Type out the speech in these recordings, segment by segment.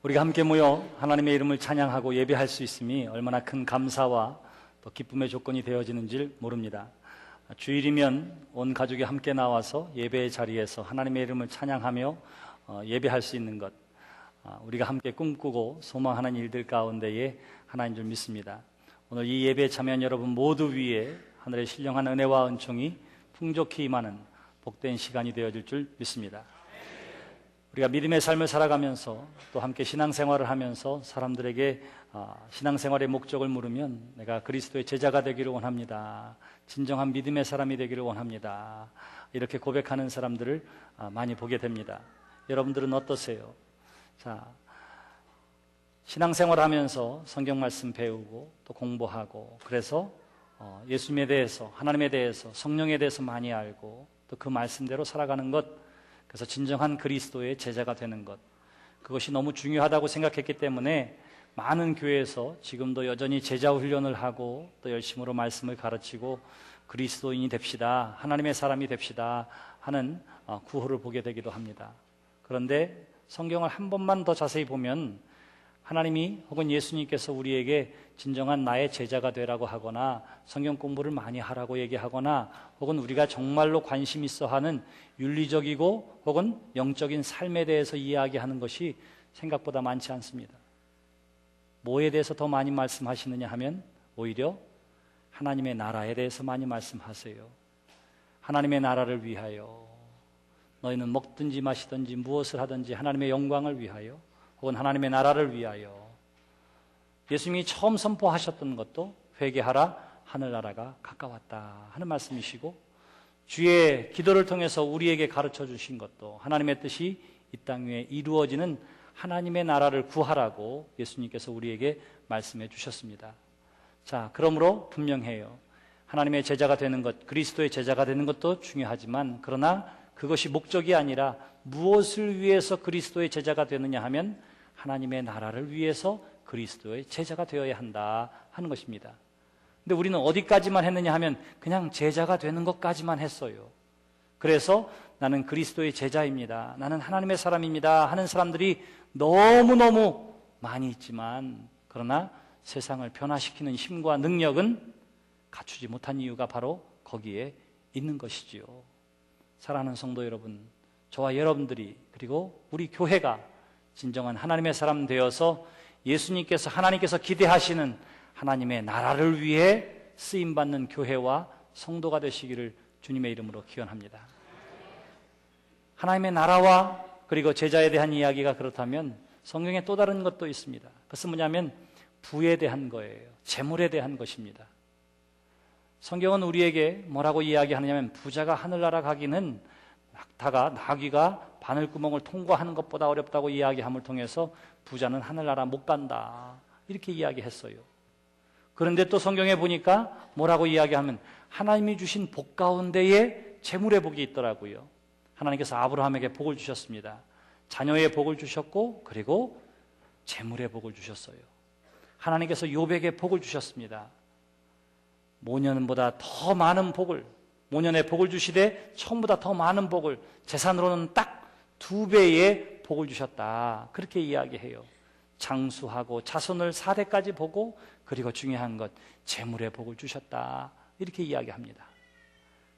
우리가 함께 모여 하나님의 이름을 찬양하고 예배할 수 있음이 얼마나 큰 감사와 또 기쁨의 조건이 되어지는지 모릅니다. 주일이면 온 가족이 함께 나와서 예배의 자리에서 하나님의 이름을 찬양하며 예배할 수 있는 것, 우리가 함께 꿈꾸고 소망하는 일들 가운데에 하나인 줄 믿습니다. 오늘 이 예배에 참여한 여러분 모두 위에 하늘의 신령한 은혜와 은총이 풍족히 임하는 복된 시간이 되어질 줄 믿습니다. 우리가 믿음의 삶을 살아가면서 또 함께 신앙생활을 하면서 사람들에게 신앙생활의 목적을 물으면 내가 그리스도의 제자가 되기를 원합니다. 진정한 믿음의 사람이 되기를 원합니다. 이렇게 고백하는 사람들을 많이 보게 됩니다. 여러분들은 어떠세요? 자, 신앙생활을 하면서 성경 말씀 배우고 또 공부하고 그래서 예수님에 대해서, 하나님에 대해서, 성령에 대해서 많이 알고 또 그 말씀대로 살아가는 것, 그래서 진정한 그리스도의 제자가 되는 것, 그것이 너무 중요하다고 생각했기 때문에 많은 교회에서 지금도 여전히 제자 훈련을 하고 또 열심으로 말씀을 가르치고 그리스도인이 됩시다, 하나님의 사람이 됩시다 하는 구호를 보게 되기도 합니다. 그런데 성경을 한 번만 더 자세히 보면 하나님이 혹은 예수님께서 우리에게 진정한 나의 제자가 되라고 하거나 성경 공부를 많이 하라고 얘기하거나 혹은 우리가 정말로 관심 있어 하는 윤리적이고 혹은 영적인 삶에 대해서 이야기하는 것이 생각보다 많지 않습니다. 뭐에 대해서 더 많이 말씀하시느냐 하면 오히려 하나님의 나라에 대해서 많이 말씀하세요. 하나님의 나라를 위하여 너희는 먹든지 마시든지 무엇을 하든지 하나님의 영광을 위하여 혹은 하나님의 나라를 위하여. 예수님이 처음 선포하셨던 것도 회개하라, 하늘나라가 가까웠다 하는 말씀이시고, 주의 기도를 통해서 우리에게 가르쳐 주신 것도 하나님의 뜻이 이 땅 위에 이루어지는 하나님의 나라를 구하라고 예수님께서 우리에게 말씀해 주셨습니다. 자, 그러므로 분명해요. 하나님의 제자가 되는 것, 그리스도의 제자가 되는 것도 중요하지만 그러나 그것이 목적이 아니라 무엇을 위해서 그리스도의 제자가 되느냐 하면 하나님의 나라를 위해서 그리스도의 제자가 되어야 한다 하는 것입니다. 근데 우리는 어디까지만 했느냐 하면 그냥 제자가 되는 것까지만 했어요. 그래서 나는 그리스도의 제자입니다, 나는 하나님의 사람입니다 하는 사람들이 너무너무 많이 있지만 그러나 세상을 변화시키는 힘과 능력은 갖추지 못한 이유가 바로 거기에 있는 것이지요. 사랑하는 성도 여러분, 저와 여러분들이 그리고 우리 교회가 진정한 하나님의 사람 되어서 예수님께서, 하나님께서 기대하시는 하나님의 나라를 위해 쓰임받는 교회와 성도가 되시기를 주님의 이름으로 기원합니다. 하나님의 나라와 그리고 제자에 대한 이야기가 그렇다면 성경에 또 다른 것도 있습니다. 그것은 뭐냐면 부에 대한 거예요. 재물에 대한 것입니다. 성경은 우리에게 뭐라고 이야기하느냐면 부자가 하늘나라 가기는 나귀가 바늘구멍을 통과하는 것보다 어렵다고 이야기함을 통해서 부자는 하늘나라 못 간다 이렇게 이야기했어요. 그런데 또 성경에 보니까 뭐라고 이야기하면 하나님이 주신 복 가운데에 재물의 복이 있더라고요. 하나님께서 아브라함에게 복을 주셨습니다. 자녀의 복을 주셨고 그리고 재물의 복을 주셨어요. 하나님께서 욥에게 복을 주셨습니다. 모년보다 더 많은 복을, 모년의 복을 주시되 처음보다 더 많은 복을, 재산으로는 딱 2배의 복을 주셨다 그렇게 이야기해요. 장수하고 자손을 4대까지 보고 그리고 중요한 것 재물의 복을 주셨다 이렇게 이야기합니다.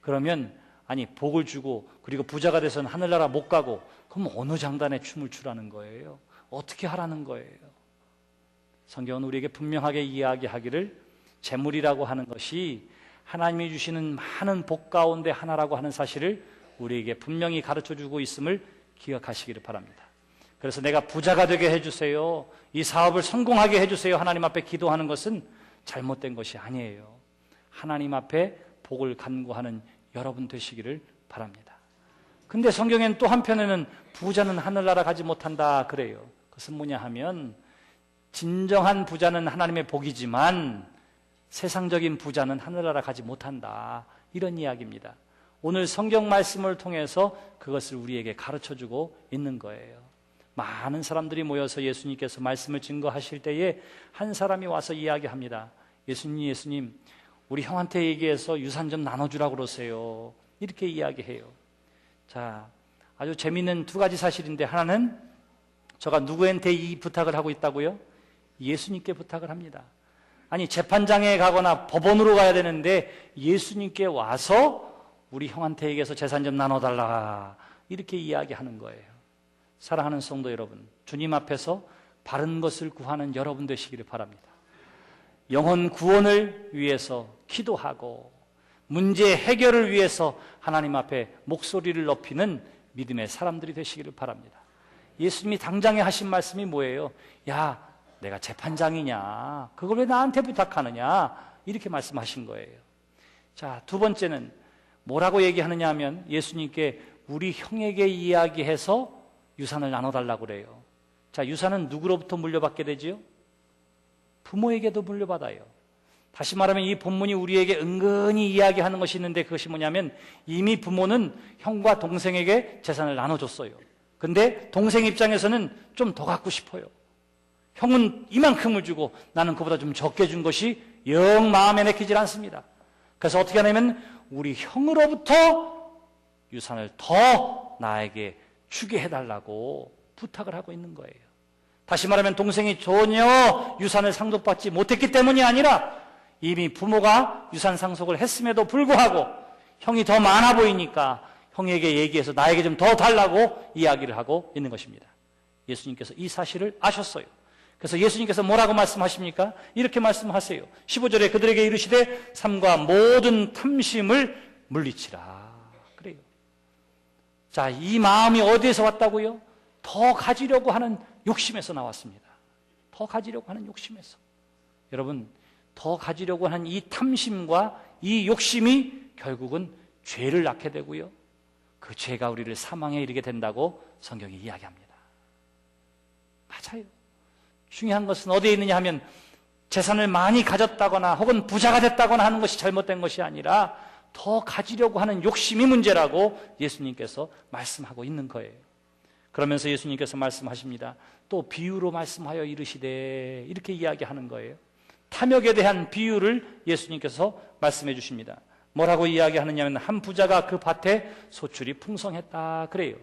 그러면 아니 복을 주고 그리고 부자가 돼서는 하늘나라 못 가고 그럼 어느 장단에 춤을 추라는 거예요? 어떻게 하라는 거예요? 성경은 우리에게 분명하게 이야기하기를 재물이라고 하는 것이 하나님이 주시는 많은 복 가운데 하나라고 하는 사실을 우리에게 분명히 가르쳐주고 있음을 기억하시기를 바랍니다. 그래서 내가 부자가 되게 해주세요, 이 사업을 성공하게 해주세요 하나님 앞에 기도하는 것은 잘못된 것이 아니에요. 하나님 앞에 복을 간구하는 여러분 되시기를 바랍니다. 근데 성경에는 또 한편에는 부자는 하늘나라 가지 못한다 그래요. 그것은 뭐냐 하면 진정한 부자는 하나님의 복이지만 세상적인 부자는 하늘나라 가지 못한다 이런 이야기입니다. 오늘 성경 말씀을 통해서 그것을 우리에게 가르쳐주고 있는 거예요. 많은 사람들이 모여서 예수님께서 말씀을 증거하실 때에 한 사람이 와서 이야기합니다. 예수님 우리 형한테 얘기해서 유산 좀 나눠주라고 그러세요 이렇게 이야기해요. 자, 아주 재미있는 2가지 사실인데 하나는 저가 누구한테 이 부탁을 하고 있다고요? 예수님께 부탁을 합니다. 아니, 재판장에 가거나 법원으로 가야 되는데 예수님께 와서 우리 형한테 얘기해서 재산 좀 나눠달라, 이렇게 이야기하는 거예요. 사랑하는 성도 여러분, 주님 앞에서 바른 것을 구하는 여러분 되시기를 바랍니다. 영혼 구원을 위해서 기도하고 문제 해결을 위해서 하나님 앞에 목소리를 높이는 믿음의 사람들이 되시기를 바랍니다. 예수님이 당장에 하신 말씀이 뭐예요? 야, 내가 재판장이냐? 그걸 왜 나한테 부탁하느냐? 이렇게 말씀하신 거예요. 자, 두 번째는 뭐라고 얘기하느냐 하면 예수님께 우리 형에게 이야기해서 유산을 나눠달라고 그래요. 자, 유산은 누구로부터 물려받게 되지요? 부모에게도 물려받아요. 다시 말하면 이 본문이 우리에게 은근히 이야기하는 것이 있는데, 그것이 뭐냐면 이미 부모는 형과 동생에게 재산을 나눠줬어요. 근데 동생 입장에서는 좀 더 갖고 싶어요. 형은 이만큼을 주고 나는 그보다 좀 적게 준 것이 영 마음에 내키질 않습니다. 그래서 어떻게 하냐면 우리 형으로부터 유산을 더 나에게 주게 해달라고 부탁을 하고 있는 거예요. 다시 말하면 동생이 전혀 유산을 상속받지 못했기 때문이 아니라 이미 부모가 유산 상속을 했음에도 불구하고 형이 더 많아 보이니까 형에게 얘기해서 나에게 좀 더 달라고 이야기를 하고 있는 것입니다. 예수님께서 이 사실을 아셨어요. 그래서 예수님께서 뭐라고 말씀하십니까? 이렇게 말씀하세요. 15절에 그들에게 이르시되 삼가 모든 탐심을 물리치라. 그래요. 자, 이 마음이 어디에서 왔다고요? 더 가지려고 하는 욕심에서 나왔습니다. 더 가지려고 하는 욕심에서. 여러분, 더 가지려고 하는 이 탐심과 이 욕심이 결국은 죄를 낳게 되고요, 그 죄가 우리를 사망에 이르게 된다고 성경이 이야기합니다. 맞아요. 중요한 것은 어디에 있느냐 하면 재산을 많이 가졌다거나 혹은 부자가 됐다거나 하는 것이 잘못된 것이 아니라 더 가지려고 하는 욕심이 문제라고 예수님께서 말씀하고 있는 거예요. 그러면서 예수님께서 말씀하십니다. 또 비유로 말씀하여 이르시되, 이렇게 이야기하는 거예요. 탐욕에 대한 비유를 예수님께서 말씀해 주십니다. 뭐라고 이야기하느냐면 한 부자가 그 밭에 소출이 풍성했다 그래요.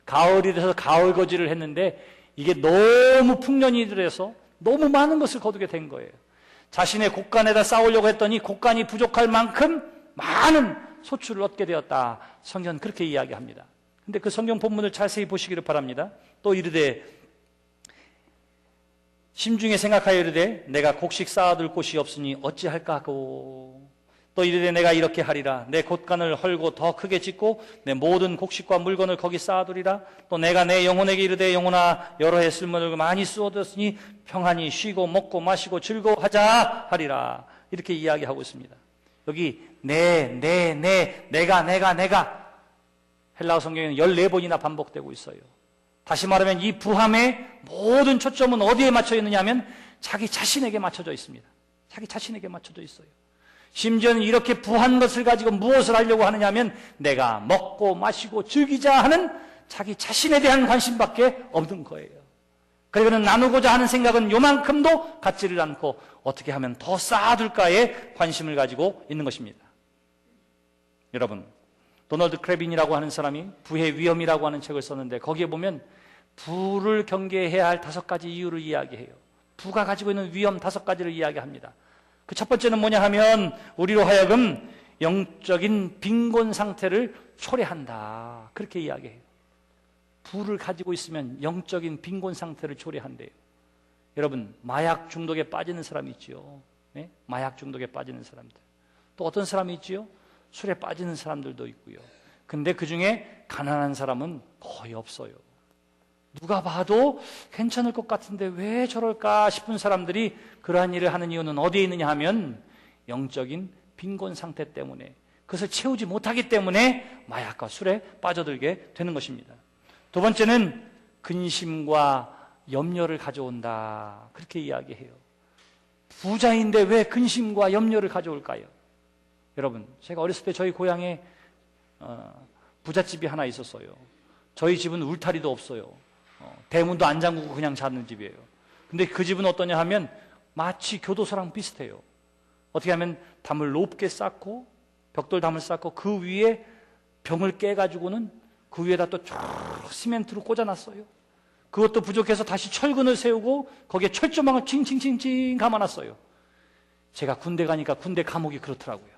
가을이 돼서 가을 거지를 했는데 이게 너무 풍년이 들어서 너무 많은 것을 거두게 된 거예요. 자신의 곡간에다 쌓으려고 했더니 곡간이 부족할 만큼 많은 소출을 얻게 되었다. 성경은 그렇게 이야기합니다. 근데 그 성경 본문을 자세히 보시기를 바랍니다. 또 이르되 심중에 생각하여 이르되 내가 곡식 쌓아둘 곳이 없으니 어찌할까 하고, 또 이르되 내가 이렇게 하리라. 내 곳간을 헐고 더 크게 짓고 내 모든 곡식과 물건을 거기 쌓아두리라. 또 내가 내 영혼에게 이르되 영혼아 여러 해 쓸모를 많이 쓰어뒀으니 평안히 쉬고 먹고 마시고 즐거워하자 하리라. 이렇게 이야기하고 있습니다. 여기 내가 헬라어 성경에는 14번이나 반복되고 있어요. 다시 말하면 이 부함의 모든 초점은 어디에 맞춰 있느냐 하면 자기 자신에게 맞춰져 있습니다. 자기 자신에게 맞춰져 있어요. 심지어는 이렇게 부한 것을 가지고 무엇을 하려고 하느냐 하면 내가 먹고 마시고 즐기자 하는 자기 자신에 대한 관심밖에 없는 거예요. 그리고는 나누고자 하는 생각은 요만큼도 갖지를 않고 어떻게 하면 더 쌓아둘까에 관심을 가지고 있는 것입니다. 여러분, 도널드 크레빈이라고 하는 사람이 부의 위험이라고 하는 책을 썼는데 거기에 보면 부를 경계해야 할 5가지 이유를 이야기해요. 부가 가지고 있는 위험 5가지를 이야기합니다. 그 첫 번째는 뭐냐 하면 우리로 하여금 영적인 빈곤 상태를 초래한다. 그렇게 이야기해요. 부를 가지고 있으면 영적인 빈곤 상태를 초래한대요. 여러분, 마약 중독에 빠지는 사람이 있지요. 네? 마약 중독에 빠지는 사람들. 또 어떤 사람이 있지요? 술에 빠지는 사람들도 있고요. 근데 그 중에 가난한 사람은 거의 없어요. 누가 봐도 괜찮을 것 같은데 왜 저럴까 싶은 사람들이 그러한 일을 하는 이유는 어디에 있느냐 하면 영적인 빈곤 상태 때문에, 그것을 채우지 못하기 때문에 마약과 술에 빠져들게 되는 것입니다. 두 번째는 근심과 염려를 가져온다. 그렇게 이야기해요. 부자인데 왜 근심과 염려를 가져올까요? 여러분, 제가 어렸을 때 저희 고향에 부잣집이 하나 있었어요. 저희 집은 울타리도 없어요. 대문도 안 잠그고 그냥 자는 집이에요. 근데 그 집은 어떠냐 하면 마치 교도소랑 비슷해요. 어떻게 하면 담을 높게 쌓고 벽돌 담을 쌓고 그 위에 병을 깨가지고는 그 위에다 또 쭉 시멘트로 꽂아놨어요. 그것도 부족해서 다시 철근을 세우고 거기에 철조망을 칭칭칭칭 감아놨어요. 제가 군대 가니까 군대 감옥이 그렇더라고요.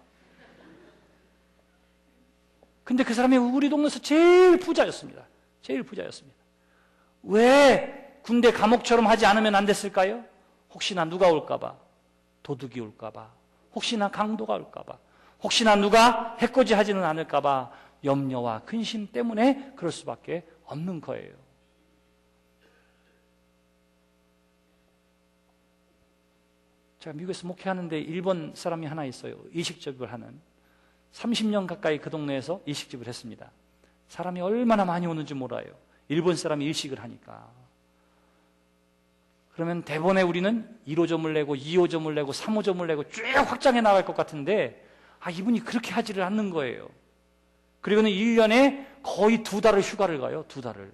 근데 그 사람이 우리 동네에서 제일 부자였습니다. 제일 부자였습니다. 왜 군대 감옥처럼 하지 않으면 안 됐을까요? 혹시나 누가 올까봐, 도둑이 올까봐, 혹시나 강도가 올까봐, 혹시나 누가 해코지 하지는 않을까봐 염려와 근심 때문에 그럴 수밖에 없는 거예요. 제가 미국에서 목회하는데 일본 사람이 하나 있어요. 일식집을 하는. 30년 가까이 그 동네에서 일식집을 했습니다. 사람이 얼마나 많이 오는지 몰라요. 일본 사람이 일식을 하니까. 그러면 대본에 우리는 1호점을 내고 2호점을 내고 3호점을 내고 쭉 확장해 나갈 것 같은데 이분이 그렇게 하지를 않는 거예요. 그리고는 1년에 거의 2달을 휴가를 가요. 2달을.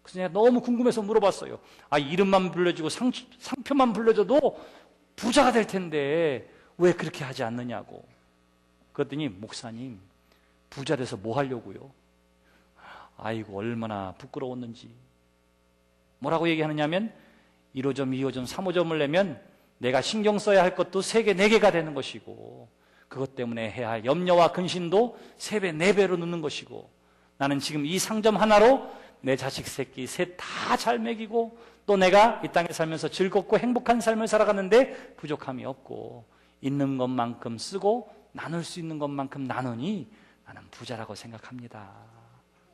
그래서 내가 너무 궁금해서 물어봤어요. 이름만 불러주고 상표만 불러줘도 부자가 될 텐데 왜 그렇게 하지 않느냐고. 그랬더니 목사님, 부자 돼서 뭐 하려고요? 아이고 얼마나 부끄러웠는지. 뭐라고 얘기하느냐면 1호점, 2호점, 3호점을 내면 내가 신경 써야 할 것도 3개, 4개가 되는 것이고 그것 때문에 해야 할 염려와 근심도 3배, 4배로 넣는 것이고 나는 지금 이 상점 하나로 내 자식 새끼 셋 다 잘 먹이고 또 내가 이 땅에 살면서 즐겁고 행복한 삶을 살아가는데 부족함이 없고 있는 것만큼 쓰고 나눌 수 있는 것만큼 나누니 나는 부자라고 생각합니다.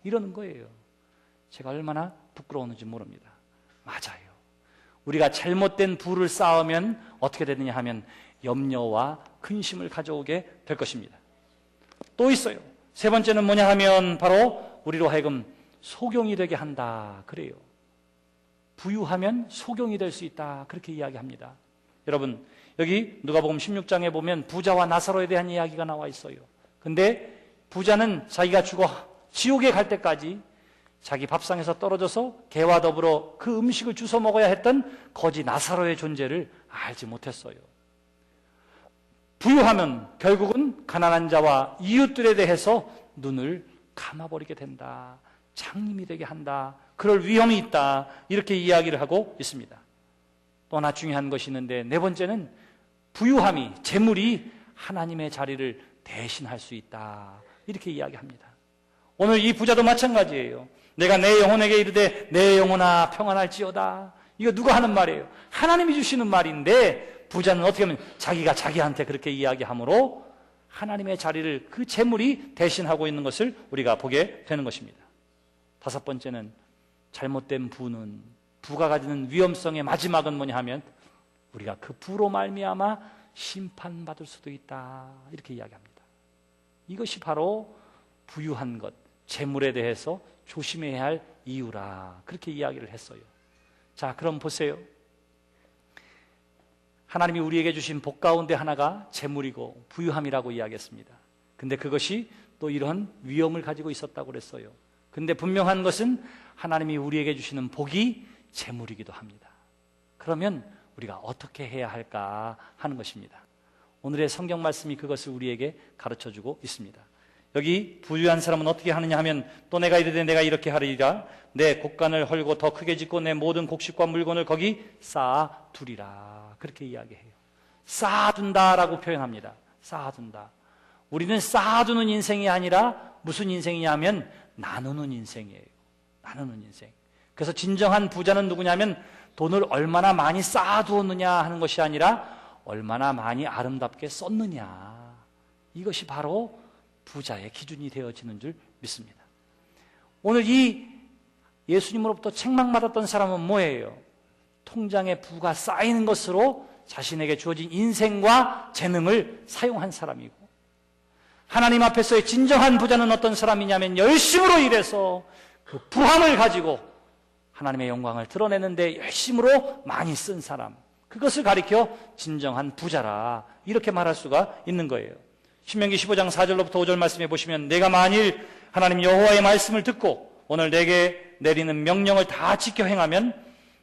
이러는 거예요. 제가 얼마나 부끄러웠는지 모릅니다. 맞아요. 우리가 잘못된 부를 쌓으면 어떻게 되느냐 하면 염려와 근심을 가져오게 될 것입니다. 또 있어요. 세 번째는 뭐냐 하면 바로 우리로 하여금 소경이 되게 한다. 그래요. 부유하면 소경이 될 수 있다. 그렇게 이야기합니다. 여러분, 여기 누가복음 16장에 보면 부자와 나사로에 대한 이야기가 나와 있어요. 근데 부자는 자기가 죽어 지옥에 갈 때까지 자기 밥상에서 떨어져서 개와 더불어 그 음식을 주워 먹어야 했던 거지 나사로의 존재를 알지 못했어요. 부유하면 결국은 가난한 자와 이웃들에 대해서 눈을 감아버리게 된다. 장님이 되게 한다. 그럴 위험이 있다. 이렇게 이야기를 하고 있습니다. 또 하나 중요한 것이 있는데 네 번째는 부유함이, 재물이 하나님의 자리를 대신할 수 있다. 이렇게 이야기합니다. 오늘 이 부자도 마찬가지예요. 내가 내 영혼에게 이르되 내 영혼아 평안할지어다. 이거 누가 하는 말이에요? 하나님이 주시는 말인데 부자는 어떻게 하면 자기가 자기한테 그렇게 이야기하므로 하나님의 자리를 그 재물이 대신하고 있는 것을 우리가 보게 되는 것입니다. 다섯 번째는 잘못된 부는, 부가 가지는 위험성의 마지막은 뭐냐 하면 우리가 그 부로 말미암아 심판받을 수도 있다. 이렇게 이야기합니다. 이것이 바로 부유한 것, 재물에 대해서 조심해야 할 이유라. 그렇게 이야기를 했어요. 자, 그럼 보세요. 하나님이 우리에게 주신 복 가운데 하나가 재물이고 부유함이라고 이야기했습니다. 근데 그것이 또 이런 위험을 가지고 있었다고 그랬어요. 근데 분명한 것은 하나님이 우리에게 주시는 복이 재물이기도 합니다. 그러면 우리가 어떻게 해야 할까 하는 것입니다. 오늘의 성경 말씀이 그것을 우리에게 가르쳐주고 있습니다. 여기 부유한 사람은 어떻게 하느냐 하면 또 내가 이르되 내가 이렇게 하리라. 내 곡간을 헐고 더 크게 짓고 내 모든 곡식과 물건을 거기 쌓아두리라. 그렇게 이야기해요. 쌓아둔다라고 표현합니다. 쌓아둔다. 우리는 쌓아두는 인생이 아니라 무슨 인생이냐면 나누는 인생이에요. 나누는 인생. 그래서 진정한 부자는 누구냐면 돈을 얼마나 많이 쌓아두었느냐 하는 것이 아니라 얼마나 많이 아름답게 썼느냐. 이것이 바로 부자의 기준이 되어지는 줄 믿습니다. 오늘 이 예수님으로부터 책망받았던 사람은 뭐예요? 통장에 부가 쌓이는 것으로 자신에게 주어진 인생과 재능을 사용한 사람이고, 하나님 앞에서의 진정한 부자는 어떤 사람이냐면 열심으로 일해서 그 부함을 가지고 하나님의 영광을 드러내는데 열심으로 많이 쓴 사람, 그것을 가리켜 진정한 부자라 이렇게 말할 수가 있는 거예요. 신명기 15장 4절로부터 5절 말씀해 보시면 내가 만일 하나님 여호와의 말씀을 듣고 오늘 내게 내리는 명령을 다 지켜 행하면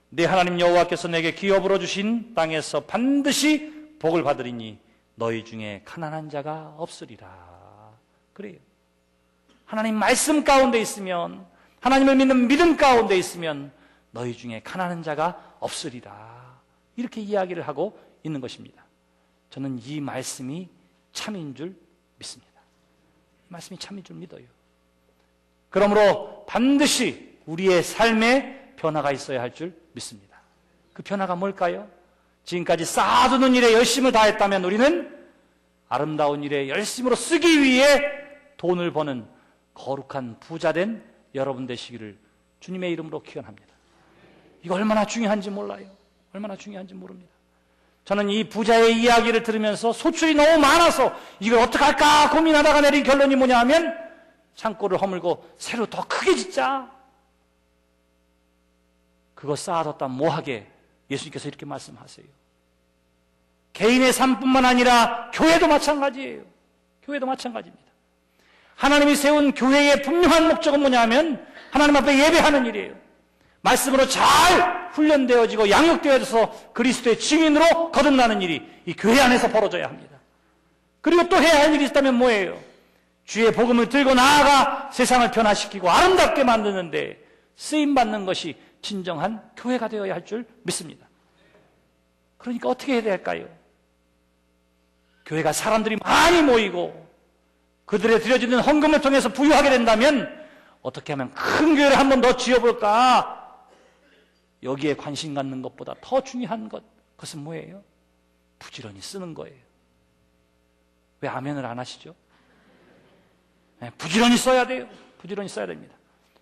내 하나님 여호와께서 내게 기업으로 주신 땅에서 반드시 복을 받으리니 너희 중에 가난한 자가 없으리라. 그래요. 하나님 말씀 가운데 있으면 하나님을 믿는 믿음 가운데 있으면 너희 중에 가난한 자가 없으리라. 이렇게 이야기를 하고 있는 것입니다. 저는 이 말씀이 참인 줄 믿습니다. 이 말씀이 참인 줄 믿어요. 그러므로 반드시 우리의 삶에 변화가 있어야 할 줄 믿습니다. 그 변화가 뭘까요? 지금까지 쌓아두는 일에 열심을 다했다면 우리는 아름다운 일에 열심으로 쓰기 위해 돈을 버는 거룩한 부자된 여러분 되시기를 주님의 이름으로 기원합니다. 이거 얼마나 중요한지 몰라요. 얼마나 중요한지 모릅니다. 저는 이 부자의 이야기를 들으면서 소출이 너무 많아서 이걸 어떻게 할까 고민하다가 내린 결론이 뭐냐 하면 창고를 허물고 새로 더 크게 짓자. 그거 쌓아뒀다 뭐하게 예수님께서 이렇게 말씀하세요. 개인의 삶뿐만 아니라 교회도 마찬가지예요. 교회도 마찬가지입니다. 하나님이 세운 교회의 분명한 목적은 뭐냐 하면 하나님 앞에 예배하는 일이에요. 말씀으로 잘 훈련되어지고 양육되어져서 그리스도의 증인으로 거듭나는 일이 이 교회 안에서 벌어져야 합니다. 그리고 또 해야 할 일이 있다면 뭐예요? 주의 복음을 들고 나아가 세상을 변화시키고 아름답게 만드는데 쓰임받는 것이 진정한 교회가 되어야 할 줄 믿습니다. 그러니까 어떻게 해야 될까요? 교회가 사람들이 많이 모이고 그들의 드려지는 헌금을 통해서 부유하게 된다면 어떻게 하면 큰 교회를 한 번 더 지어볼까? 여기에 관심 갖는 것보다 더 중요한 것, 그것은 뭐예요? 부지런히 쓰는 거예요. 왜 아멘을 안 하시죠? 네, 부지런히 써야 돼요. 부지런히 써야 됩니다.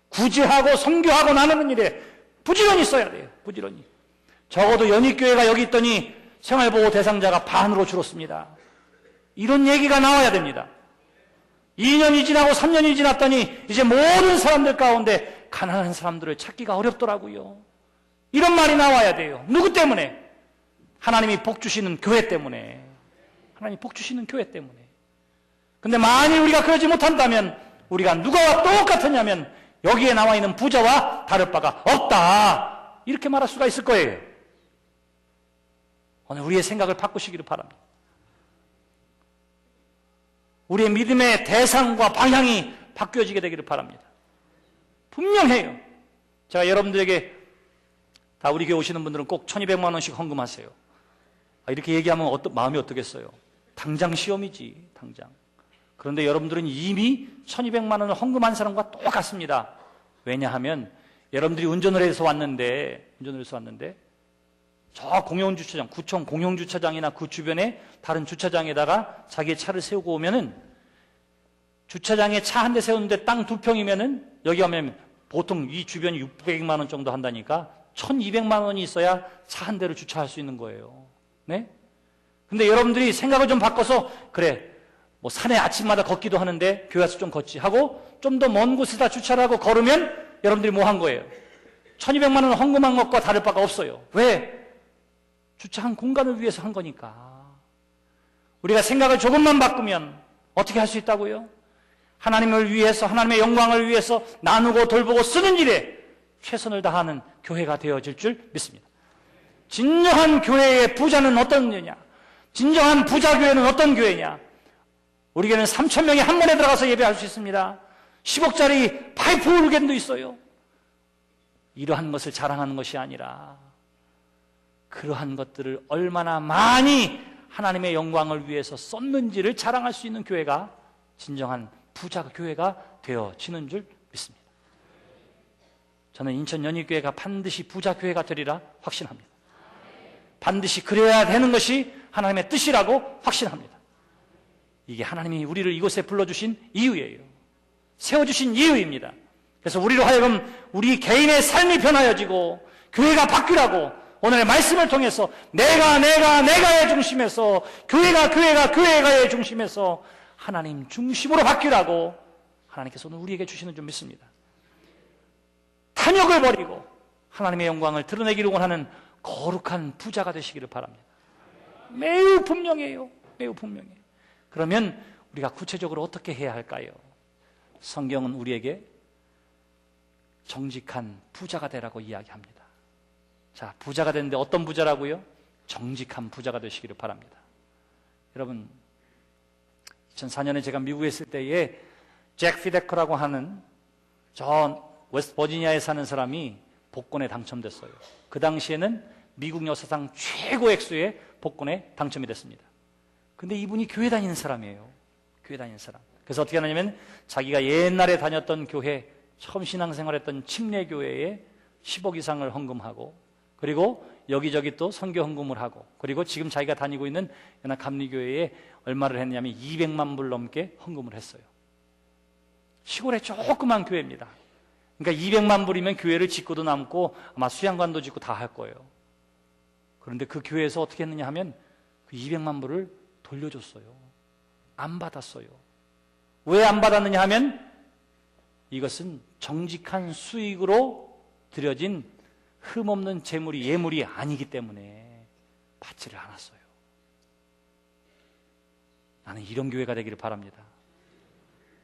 구제하고 선교하고 나누는 일에 부지런히 써야 돼요. 부지런히. 적어도 연희교회가 여기 있더니 생활보호 대상자가 반으로 줄었습니다. 이런 얘기가 나와야 됩니다. 2년이 지나고 3년이 지났더니 이제 모든 사람들 가운데 가난한 사람들을 찾기가 어렵더라고요. 이런 말이 나와야 돼요. 누구 때문에? 하나님이 복 주시는 교회 때문에. 하나님이 복 주시는 교회 때문에. 근데 만일 우리가 그러지 못한다면 우리가 누가와 똑같으냐면 여기에 나와 있는 부자와 다를 바가 없다. 이렇게 말할 수가 있을 거예요. 오늘 우리의 생각을 바꾸시기를 바랍니다. 우리의 믿음의 대상과 방향이 바뀌어지게 되기를 바랍니다. 분명해요. 제가 여러분들에게 다 우리 교회 오시는 분들은 꼭 1200만 원씩 헌금하세요. 이렇게 얘기하면 마음이 어떻겠어요? 당장 시험이지, 당장. 그런데 여러분들은 이미 1200만 원을 헌금한 사람과 똑같습니다. 왜냐하면 여러분들이 운전을 해서 왔는데 저 공영주차장, 구청 공영주차장이나 그 주변에 다른 주차장에다가 자기의 차를 세우고 오면은 주차장에 차 한 대 세우는데 땅 2평이면은 여기 오면 보통 이 주변이 600만 원 정도 한다니까 1200만 원이 있어야 차 한 대를 주차할 수 있는 거예요. 네? 근데 여러분들이 생각을 좀 바꿔서 그래, 뭐 산에 아침마다 걷기도 하는데 교회 와서 좀 걷지 하고 좀 더 먼 곳에다 주차를 하고 걸으면 여러분들이 뭐 한 거예요? 1200만 원 헌금한 것과 다를 바가 없어요. 왜? 주차한 공간을 위해서 한 거니까. 우리가 생각을 조금만 바꾸면 어떻게 할 수 있다고요? 하나님을 위해서, 하나님의 영광을 위해서 나누고 돌보고 쓰는 일에 최선을 다하는 교회가 되어질 줄 믿습니다. 진정한 교회의 부자는 어떤 교회냐? 진정한 부자 교회는 어떤 교회냐? 우리 교회는 3,000명이 한 번에 들어가서 예배할 수 있습니다. 10억짜리 파이프 오르겐도 있어요. 이러한 것을 자랑하는 것이 아니라 그러한 것들을 얼마나 많이 하나님의 영광을 위해서 썼는지를 자랑할 수 있는 교회가 진정한 부자 교회가 되어지는 줄 믿습니다. 저는 인천 연희교회가 반드시 부자 교회가 되리라 확신합니다. 반드시 그래야 되는 것이 하나님의 뜻이라고 확신합니다. 이게 하나님이 우리를 이곳에 불러주신 이유예요. 세워주신 이유입니다. 그래서 우리로 하여금 우리 개인의 삶이 변화여지고 교회가 바뀌라고 오늘의 말씀을 통해서 내가의 중심에서 교회가의 중심에서 하나님 중심으로 바뀌라고 하나님께서 오늘 우리에게 주시는 줄 믿습니다. 탐욕을 버리고 하나님의 영광을 드러내기를 원하는 거룩한 부자가 되시기를 바랍니다. 매우 분명해요. 매우 분명해요. 그러면 우리가 구체적으로 어떻게 해야 할까요? 성경은 우리에게 정직한 부자가 되라고 이야기합니다. 자, 부자가 되는데 어떤 부자라고요? 정직한 부자가 되시기를 바랍니다. 여러분, 2004년에 제가 미국에 있을 때에 잭 피데커라고 하는 저 웨스트 버지니아에 사는 사람이 복권에 당첨됐어요. 그 당시에는 미국 역사상 최고 액수의 복권에 당첨이 됐습니다. 근데 이분이 교회 다니는 사람이에요. 교회 다니는 사람. 그래서 어떻게 하냐면 자기가 옛날에 다녔던 교회, 처음 신앙생활했던 침례교회에 10억 이상을 헌금하고, 그리고 여기저기 또 선교 헌금을 하고, 그리고 지금 자기가 다니고 있는 연합 감리교회에 얼마를 했냐면 200만 불 넘게 헌금을 했어요. 시골의 조그만 교회입니다. 그러니까 200만 불이면 교회를 짓고도 남고 아마 수양관도 짓고 다 할 거예요. 그런데 그 교회에서 어떻게 했느냐 하면 그 200만 불을 돌려줬어요. 안 받았어요. 왜 안 받았느냐 하면 이것은 정직한 수익으로 들여진 흠없는 재물이 예물이 아니기 때문에 받지를 않았어요. 나는 이런 교회가 되기를 바랍니다.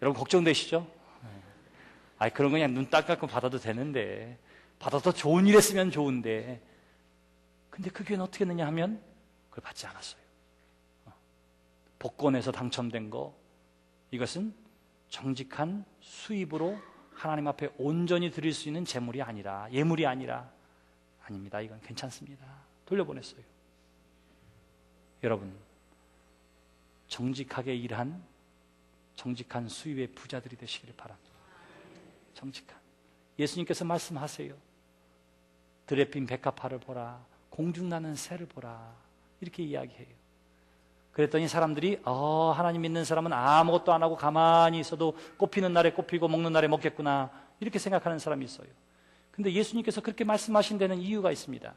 여러분 걱정되시죠? 그런 거 그냥 눈 딱 감고 받아도 되는데, 받아도 좋은 일 했으면 좋은데, 근데 그 교회는 어떻게 했느냐 하면 그걸 받지 않았어요. 복권에서 당첨된 거, 이것은 정직한 수입으로 하나님 앞에 온전히 드릴 수 있는 재물이 아니라, 예물이 아니라, 아닙니다. 이건 괜찮습니다. 돌려보냈어요. 여러분, 정직하게 일한 정직한 수입의 부자들이 되시기를 바랍니다. 정직한. 예수님께서 말씀하세요. 들에 핀 백합화를 보라, 공중나는 새를 보라, 이렇게 이야기해요. 그랬더니 사람들이 하나님 믿는 사람은 아무것도 안 하고 가만히 있어도 꽃피는 날에 꽃피고 먹는 날에 먹겠구나, 이렇게 생각하는 사람이 있어요. 근데 예수님께서 그렇게 말씀하신 데는 이유가 있습니다.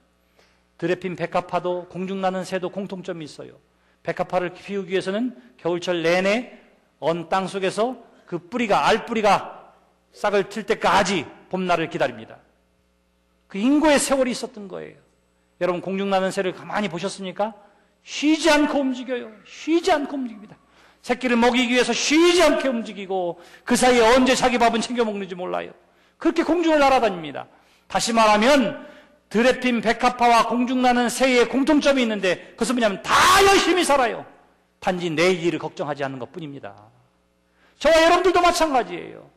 들에 핀 백합화도 공중나는 새도 공통점이 있어요. 백합화를 피우기 위해서는 겨울철 내내 언 땅 속에서 그 뿌리가, 알뿌리가 싹을 틀 때까지 봄날을 기다립니다. 그 인고의 세월이 있었던 거예요. 여러분, 공중나는 새를 가만히 보셨습니까? 쉬지 않고 움직여요. 쉬지 않고 움직입니다. 새끼를 먹이기 위해서 쉬지 않게 움직이고, 그 사이에 언제 자기 밥은 챙겨 먹는지 몰라요. 그렇게 공중을 날아다닙니다. 다시 말하면 들에 핀 백합화와 공중나는 새의 공통점이 있는데, 그것은 뭐냐면 다 열심히 살아요. 단지 내일을 걱정하지 않는 것뿐입니다. 저와 여러분들도 마찬가지예요.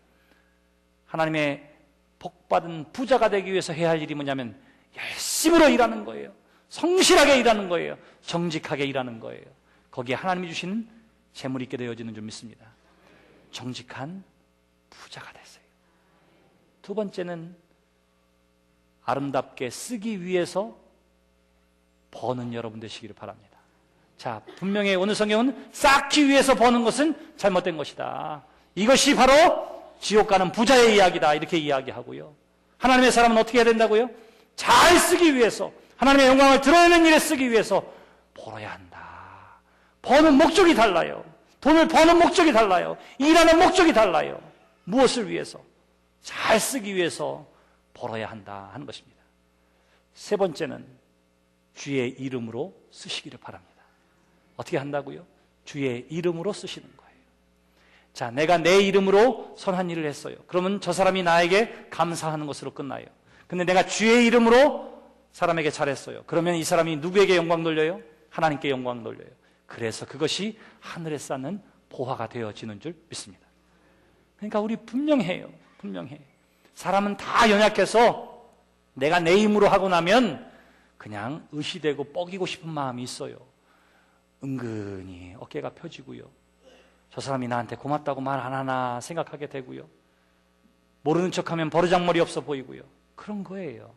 하나님의 복받은 부자가 되기 위해서 해야 할 일이 뭐냐면 열심으로 일하는 거예요. 성실하게 일하는 거예요. 정직하게 일하는 거예요. 거기에 하나님이 주시는 재물이 있게 되어지는 줄 믿습니다. 정직한 부자가 되세요. 두 번째는 아름답게 쓰기 위해서 버는 여러분 되시기를 바랍니다. 자, 분명히 오늘 성경은 쌓기 위해서 버는 것은 잘못된 것이다. 이것이 바로 지옥 가는 부자의 이야기다, 이렇게 이야기하고요. 하나님의 사람은 어떻게 해야 된다고요? 잘 쓰기 위해서, 하나님의 영광을 드러내는 일에 쓰기 위해서 벌어야 한다. 버는 목적이 달라요. 돈을 버는 목적이 달라요. 일하는 목적이 달라요. 무엇을 위해서? 잘 쓰기 위해서 벌어야 한다 하는 것입니다. 세 번째는 주의 이름으로 쓰시기를 바랍니다. 어떻게 한다고요? 주의 이름으로 쓰시는 거예요. 자, 내가 내 이름으로 선한 일을 했어요. 그러면 저 사람이 나에게 감사하는 것으로 끝나요. 근데 내가 주의 이름으로 사람에게 잘했어요. 그러면 이 사람이 누구에게 영광 돌려요? 하나님께 영광 돌려요. 그래서 그것이 하늘에 쌓는 보화가 되어지는 줄 믿습니다. 그러니까 우리 분명해요. 분명해. 사람은 다 연약해서 내가 내 힘으로 하고 나면 그냥 의시되고 뻐기고 싶은 마음이 있어요. 은근히 어깨가 펴지고요. 저 사람이 나한테 고맙다고 말 안 하나 생각하게 되고요. 모르는 척하면 버르장머리 없어 보이고요. 그런 거예요.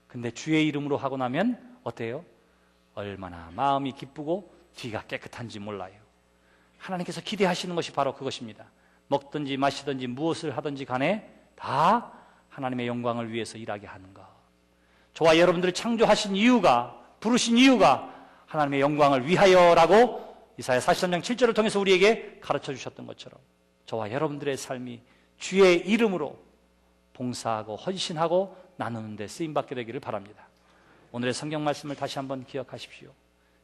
근데 주의 이름으로 하고 나면 어때요? 얼마나 마음이 기쁘고 뒤가 깨끗한지 몰라요. 하나님께서 기대하시는 것이 바로 그것입니다. 먹든지 마시든지 무엇을 하든지 간에 다 하나님의 영광을 위해서 일하게 하는 것. 저와 여러분들을 창조하신 이유가, 부르신 이유가 하나님의 영광을 위하여라고 이사야 43장 7절을 통해서 우리에게 가르쳐 주셨던 것처럼 저와 여러분들의 삶이 주의 이름으로 봉사하고 헌신하고 나누는 데 쓰임받게 되기를 바랍니다. 오늘의 성경 말씀을 다시 한번 기억하십시오.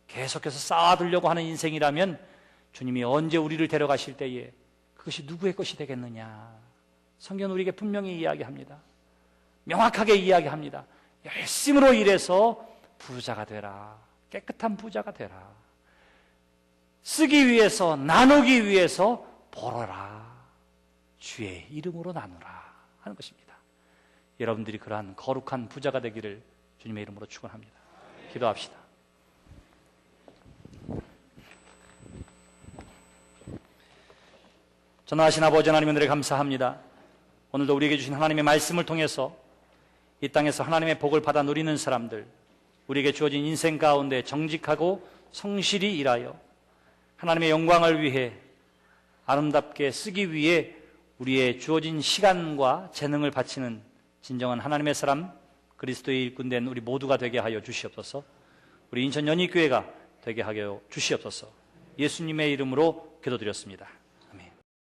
계속해서 쌓아두려고 하는 인생이라면 주님이 언제 우리를 데려가실 때에 그것이 누구의 것이 되겠느냐. 성경은 우리에게 분명히 이야기합니다. 명확하게 이야기합니다. 열심으로 일해서 부자가 되라. 깨끗한 부자가 되라. 쓰기 위해서, 나누기 위해서 벌어라. 주의 이름으로 나누라 하는 것입니다. 여러분들이 그러한 거룩한 부자가 되기를 주님의 이름으로 축원합니다. 기도합시다. 전능하신 아버지 하나님 은혜를 감사합니다. 오늘도 우리에게 주신 하나님의 말씀을 통해서 이 땅에서 하나님의 복을 받아 누리는 사람들, 우리에게 주어진 인생 가운데 정직하고 성실히 일하여 하나님의 영광을 위해 아름답게 쓰기 위해 우리의 주어진 시간과 재능을 바치는 진정한 하나님의 사람, 그리스도의 일꾼된 우리 모두가 되게 하여 주시옵소서. 우리 인천 연희교회가 되게 하여 주시옵소서. 예수님의 이름으로 기도드렸습니다.